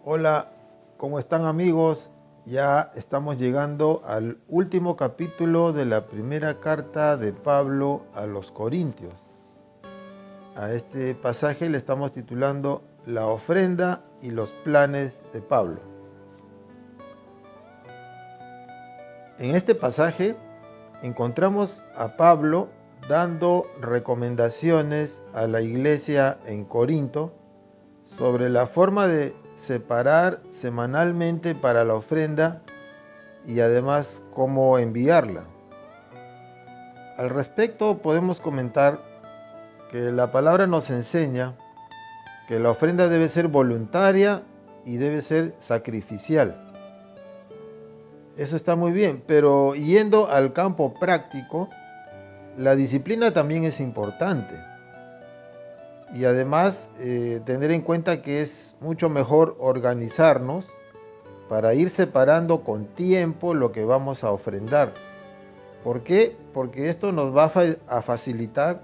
Hola, ¿cómo están amigos? Ya estamos llegando al último capítulo de la primera carta de Pablo a los Corintios. A este pasaje le estamos titulando La ofrenda y los planes de Pablo. En este pasaje encontramos a Pablo dando recomendaciones a la iglesia en Corinto sobre la forma de separar semanalmente para la ofrenda y además cómo enviarla. Al respecto podemos comentar que la palabra nos enseña que la ofrenda debe ser voluntaria y debe ser sacrificial. Eso está muy bien, pero yendo al campo práctico, la disciplina también es importante. Y además tener en cuenta que es mucho mejor organizarnos para ir separando con tiempo lo que vamos a ofrendar. ¿Por qué? Porque esto nos va a facilitar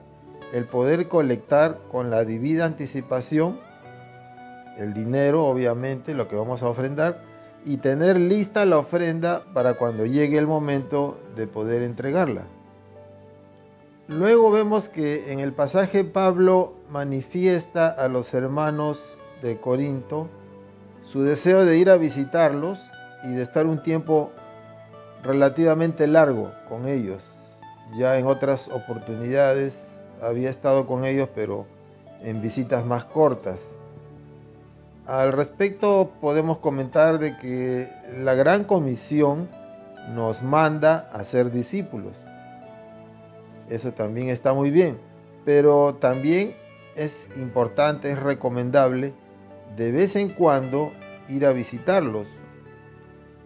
el poder colectar con la debida anticipación el dinero, obviamente, lo que vamos a ofrendar, y tener lista la ofrenda para cuando llegue el momento de poder entregarla. Luego vemos que en el pasaje Pablo manifiesta a los hermanos de Corinto su deseo de ir a visitarlos y de estar un tiempo relativamente largo con ellos. Ya en otras oportunidades había estado con ellos, pero en visitas más cortas. Al respecto podemos comentar de que la Gran Comisión nos manda a ser discípulos. Eso también está muy bien, pero también es importante, es recomendable de vez en cuando ir a visitarlos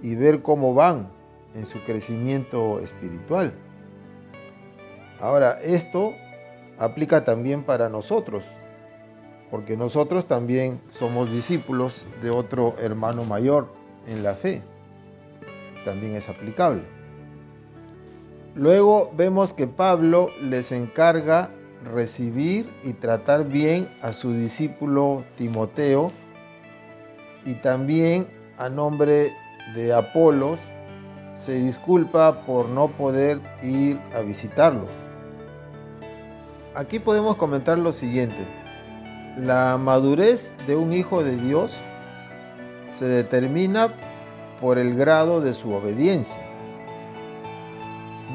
y ver cómo van en su crecimiento espiritual. Ahora, esto aplica también para nosotros, porque nosotros también somos discípulos de otro hermano mayor en la fe. También es aplicable. Luego vemos que Pablo les encarga recibir y tratar bien a su discípulo Timoteo y también a nombre de Apolos se disculpa por no poder ir a visitarlo. Aquí podemos comentar lo siguiente: la madurez de un hijo de Dios se determina por el grado de su obediencia.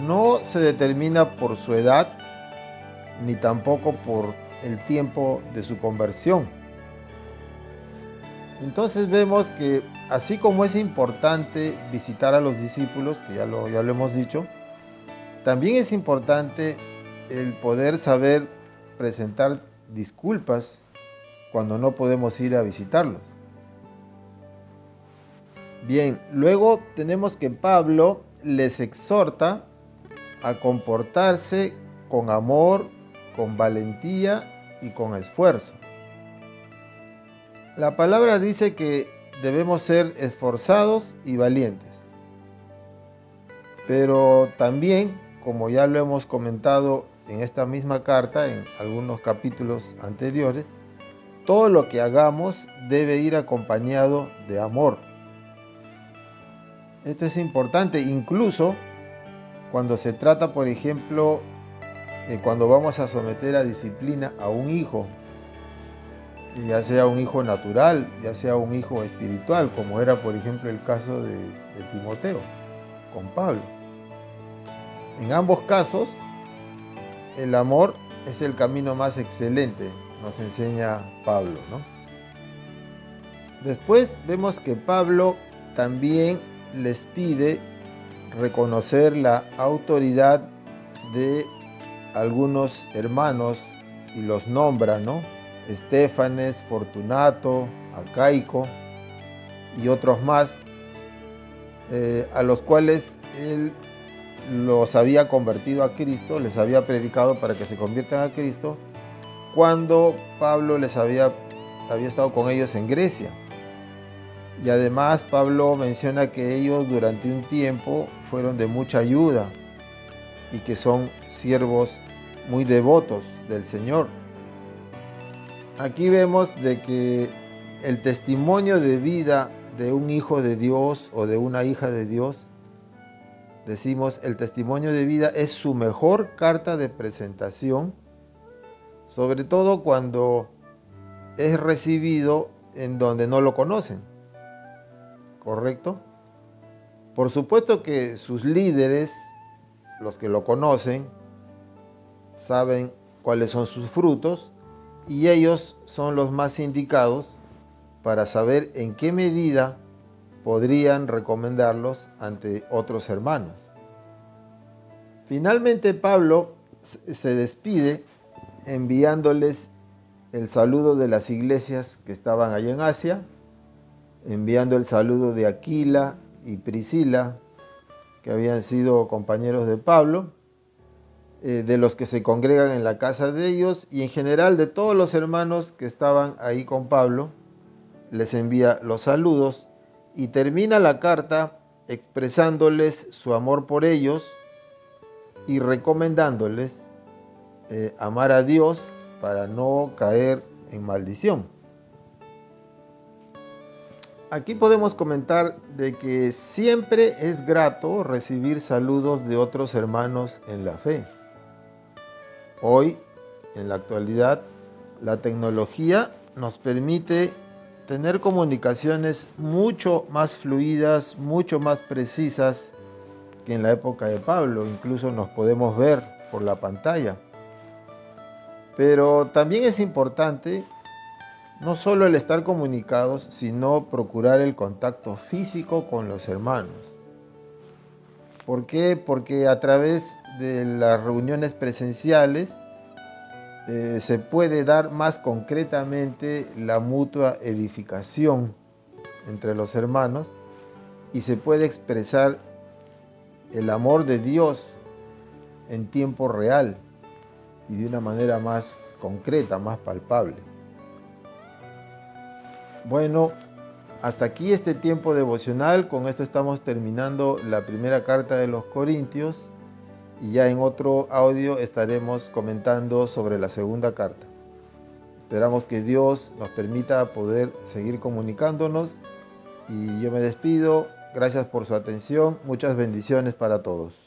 No se determina por su edad ni tampoco por el tiempo de su conversión. Entonces vemos que así como es importante visitar a los discípulos, que ya lo hemos dicho, también es importante el poder saber presentar disculpas cuando no podemos ir a visitarlos. Bien, luego tenemos que Pablo les exhorta a comportarse con amor, con valentía y con esfuerzo. La palabra dice que debemos ser esforzados y valientes. Pero también, como ya lo hemos comentado en esta misma carta, en algunos capítulos anteriores, todo lo que hagamos debe ir acompañado de amor. Esto es importante, incluso cuando se trata, por ejemplo, cuando vamos a someter a disciplina a un hijo, ya sea un hijo natural, ya sea un hijo espiritual, como era, por ejemplo, el caso de Timoteo con Pablo. En ambos casos, el amor es el camino más excelente, nos enseña Pablo, ¿no? Después vemos que Pablo también les pide reconocer la autoridad de algunos hermanos y los nombra, ¿no? Estéfanes, Fortunato, Acaico y otros más, a los cuales él los había convertido a Cristo, les había predicado para que se conviertan a Cristo, cuando Pablo les había estado con ellos en Grecia. Y además Pablo menciona que ellos durante un tiempo fueron de mucha ayuda y que son siervos muy devotos del Señor. Aquí vemos de que el testimonio de vida de un hijo de Dios o de una hija de Dios, decimos, el testimonio de vida es su mejor carta de presentación, sobre todo cuando es recibido en donde no lo conocen, ¿correcto? Por supuesto que sus líderes, los que lo conocen, saben cuáles son sus frutos y ellos son los más indicados para saber en qué medida podrían recomendarlos ante otros hermanos. Finalmente Pablo se despide enviándoles el saludo de las iglesias que estaban allá en Asia, enviando el saludo de Aquila y Priscila, que habían sido compañeros de Pablo, de los que se congregan en la casa de ellos y en general de todos los hermanos que estaban ahí con Pablo. Les envía los saludos y termina la carta expresándoles su amor por ellos y recomendándoles amar a Dios para no caer en maldición. Aquí podemos comentar de que siempre es grato recibir saludos de otros hermanos en la fe. Hoy, en la actualidad, la tecnología nos permite tener comunicaciones mucho más fluidas, mucho más precisas que en la época de Pablo. Incluso nos podemos ver por la pantalla. Pero también es importante no solo el estar comunicados, sino procurar el contacto físico con los hermanos. ¿Por qué? Porque a través de las reuniones presenciales se puede dar más concretamente la mutua edificación entre los hermanos y se puede expresar el amor de Dios en tiempo real y de una manera más concreta, más palpable. Bueno, hasta aquí este tiempo devocional. Con esto estamos terminando la primera carta de los Corintios y ya en otro audio estaremos comentando sobre la segunda carta. Esperamos que Dios nos permita poder seguir comunicándonos y yo me despido. Gracias por su atención. Muchas bendiciones para todos.